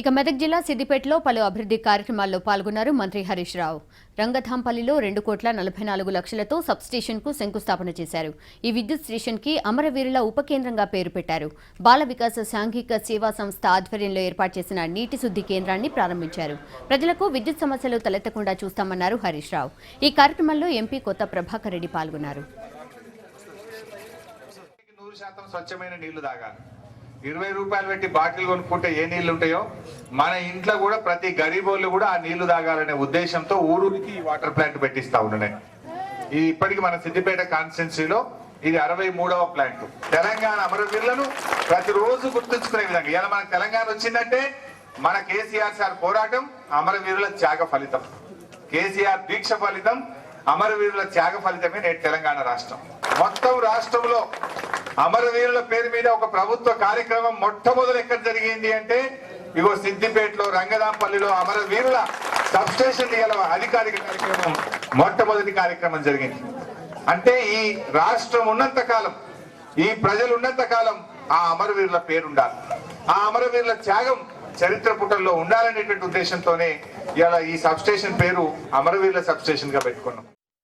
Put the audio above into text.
ఇక మెదక్ జిల్లా సిద్దిపేటలో పలు అభివృద్ధి కార్యక్రమాల్లో పాల్గొన్నారు మంత్రి హరీష్ రావు. రంగధాంపల్లిలో 2,44,00,000తో సబ్స్టేషన్కు శంకుస్థాపన చేశారు. ఈ విద్యుత్ స్టేషన్కి అమరవీరుల ఉపకేంద్రంగా పేరు పెట్టారు. బాల వికాస సాంఘిక సేవా సంస్థ ఆధ్వర్యంలో ఏర్పాటు చేసిన నీటి శుద్ధి కేంద్రాన్ని ప్రారంభించారు. ప్రజలకు విద్యుత్ సమస్యలు తలెత్తకుండా చూస్తామన్నారు హరీష్ రావు. ఈ కార్యక్రమంలో ఎంపీ కొత్త ప్రభాకర్ రెడ్డి పాల్గొన్నారు. 100% స్వచ్ఛమైన నీళ్లు తాగాలి. 20 రూపాయలు పెట్టి బాటిల్ కొనుక్కుంటే ఏ నీళ్లు ఉంటాయో మన ఇంట్లో కూడా ప్రతి గరీబోళ్ళు కూడా ఆ నీళ్లు తాగాలనే ఉద్దేశంతో ఊరూరికి ఈ వాటర్ ప్లాంట్ పెట్టిస్తా ఉన్నాయి. ఇది ఇప్పటికి మన సిద్దిపేట కాన్స్టిట్యున్సీలో ఇది 63వ ప్లాంట్. తెలంగాణ అమరవీరులను ప్రతిరోజు గుర్తుంచుకునే విధంగా ఇలా మనకు తెలంగాణ వచ్చిందంటే మన కేసీఆర్ సార్ పోరాటం అమరవీరుల త్యాగ ఫలితం, కేసీఆర్ దీక్ష ఫలితం, అమరవీరుల త్యాగ ఫలితమే నేటి తెలంగాణ రాష్ట్రం. మొత్తం రాష్ట్రంలో అమరవీరుల పేరు మీద ఒక ప్రభుత్వ కార్యక్రమం మొట్టమొదటి ఎక్కడ జరిగింది అంటే ఇగో సిద్దిపేటలో రంగదాంపల్లిలో అమరవీరుల సబ్స్టేషన్ అధికారిక కార్యక్రమం మొట్టమొదటి కార్యక్రమం జరిగింది. అంటే ఈ రాష్ట్రం ఉన్నంత కాలం, ఈ ప్రజలు ఉన్నంత కాలం ఆ అమరవీరుల పేరు ఉండాలి, ఆ అమరవీరుల త్యాగం చరిత్ర పుటల్లో ఉండాలనేటువంటి ఉద్దేశంతోనే ఇలా ఈ సబ్స్టేషన్ పేరు అమరవీరుల సబ్స్టేషన్ గా పెట్టుకున్నాం.